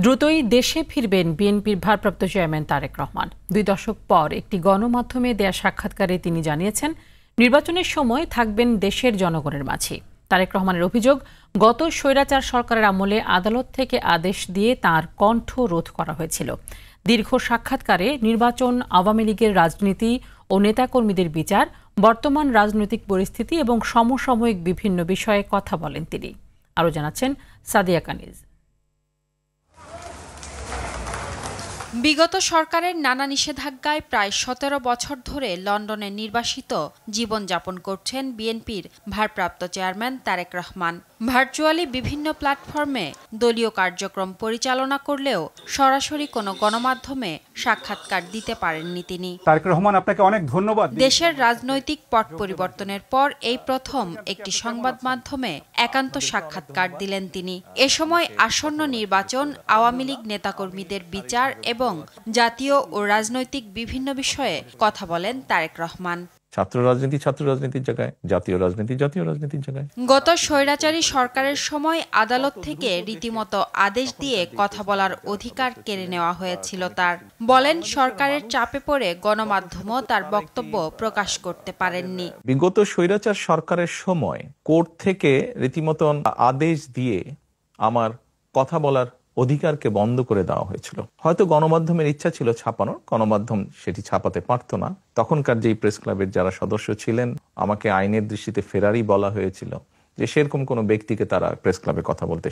দ্রুতই দেশে ফিরবেন বিএনপির ভারপ্রাপ্ত চেয়ারম্যান তারেক রহমান। 2 দশক পর একটি গণমাধ্যমে দেয়া সাক্ষাৎকারে তিনি জানিয়েছেন, নির্বাচনের সময় থাকবেন দেশের জনগণের মাঝে। তারেক রহমানের অভিযোগ, গত স্বৈরাচার সরকারের আমলে আদালত থেকে আদেশ দিয়ে তাঁর কণ্ঠ রোধ করা হয়েছিল। দীর্ঘ সাক্ষাৎকারে নির্বাচন, আওয়ামী লীগের রাজনীতি ও নেতাকর্মীদের বিচার, বর্তমান রাজনৈতিক পরিস্থিতি এবং সমসাময়িক বিভিন্ন বিষয়ে কথা বলেন তিনি। আরও জানাচ্ছেন সাদিয়া কানিজ। বিগত সরকারের নানা নিষেধাজ্ঞায় প্রায় 17 বছর ধরে লন্ডনে নির্বাসিত জীবনযাপন করছেন বিএনপির ভারপ্রাপ্ত চেয়ারম্যান তারেক রহমান। ভার্চুয়ালি বিভিন্ন প্ল্যাটফর্মে দলীয় কার্যক্রম পরিচালনা করলেও সরাসরি কোনো গণমাধ্যমে সাক্ষাৎকার দিতে পারেননি তিনি। তারেক রহমান, আপনাকে অনেক ধন্যবাদ। দেশের রাজনৈতিক পট পরিবর্তনের পর এই প্রথম একটি সংবাদ মাধ্যমে একান্ত সাক্ষাৎকার দিলেন তিনি। এ সময় আসন্ন নির্বাচন, আওয়ামী লীগ নেতাকর্মীদের বিচার এবং জাতীয় ও রাজনৈতিক বিভিন্ন বিষয়ে কথা বলেন তারেক রহমান। ছাত্র রাজনীতির জায়গায়, জাতীয় রাজনীতির জায়গায়। গত স্বৈরাচারী সরকারের সময় আদালত থেকে রীতিমতো আদেশ দিয়ে কথা বলার অধিকার কেড়ে নেওয়া হয়েছিল তার। বলেন, সরকারের চাপে পড়ে গণমাধ্যমও তার বক্তব্য প্রকাশ করতে পারেননি। বিগত স্বৈরাচার সরকারের সময় কোর্ট থেকে রীতিমতো আদেশ দিয়ে আমার কথা বলার অধিকারকে বন্ধ করে দেওয়া হয়েছিল। হয়তো গণমাধ্যমের ইচ্ছা ছিল ছাপানোর, গণমাধ্যম সেটি ছাপাতে পারত না। তখনকার যেই প্রেস ক্লাবের যারা সদস্য ছিলেন, আমাকে আইনের দৃষ্টিতে ফেরারি বলা হয়েছিল যে সেরকম কোনো ব্যক্তিকে তারা প্রেস ক্লাবে কথা বলতে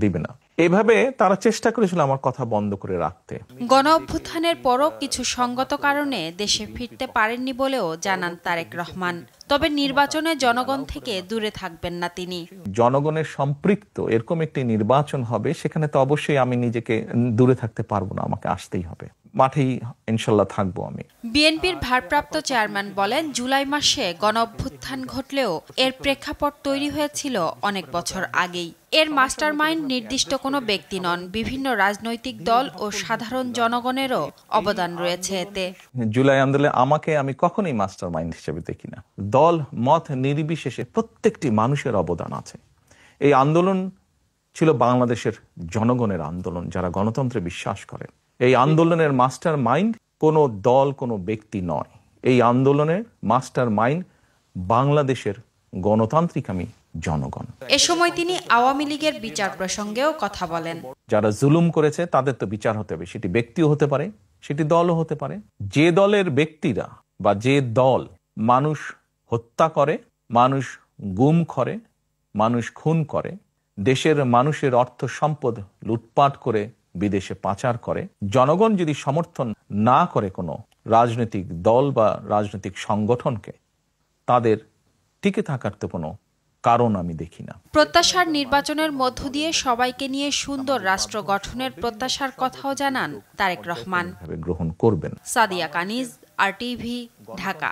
দিবে না। এভাবে তারা চেষ্টা করেছিল আমার কথা বন্ধ করে রাখতে। গণ অভ্যুত্থানের পরও কিছু সঙ্গত কারণে দেশে ফিরতে পারেননি বলেও জানান তারেক রহমান। তবে নির্বাচনে জনগণ থেকে দূরে থাকবেন না তিনি। জনগণের সম্পৃক্ত এরকম একটি নির্বাচন হবে, সেখানে তো অবশ্যই আমি নিজেকে দূরে থাকতে পারবো না, আমাকে আসতেই হবে। মাঠেই ইনশাল্লাহ থাকবো আমি। বিএনপির ভারপ্রাপ্ত চেয়ারম্যান বলেন, জুলাই মাসে গণ অভ্যুত্থান ঘটলেও এর প্রেক্ষাপট তৈরি হয়েছিল অনেক বছর আগেই। এর মাস্টারমাইন্ড নির্দিষ্ট কোনো ব্যক্তি নন, বিভিন্ন রাজনৈতিক দল ও সাধারণ জনগণেরও অবদান রয়েছে এতে। জুলাই আন্দোলনে আমি কখনোই মাস্টারমাইন্ড হিসেবে দেখি না। দল মত নির্বিশেষে প্রত্যেকটি মানুষের অবদান আছে। এই আন্দোলন ছিল বাংলাদেশের জনগণের আন্দোলন, যারা গণতন্ত্রে বিশ্বাস করেন। এই আন্দোলনের মাস্টার মাইন্ড কোনো দল, কোনো ব্যক্তি নয়। এই আন্দোলনের মাস্টার মাইন্ড বাংলাদেশের গণতান্ত্রিক জনগণ। এ সময় তিনি আওয়ামী লীগের বিচার প্রসঙ্গেও কথা বলেন। যারা জুলুম করেছে তাদের তো বিচার হতে হবে, সেটি ব্যক্তিও হতে পারে, সেটি দলও হতে পারে। যে দলের ব্যক্তিরা বা যে দল মানুষ হত্যা করে, মানুষ গুম করে, মানুষ খুন করে, দেশের মানুষের অর্থ সম্পদ লুটপাট করে বিদেশে পাচার করে, জনগণ যদি সমর্থন না করে কোনো রাজনৈতিক দল বা রাজনৈতিক সংগঠনকে, তাদের টিকে থাকার তো কোনো কারণ আমি দেখি না। প্রত্যাশার নির্বাচনের মধ্য দিয়ে সবাইকে নিয়ে সুন্দর রাষ্ট্র গঠনের প্রত্যাশার কথাও জানান তারেক রহমান। গ্রহণ করবেন। সাদিয়া কানিজ, RTV, ঢাকা।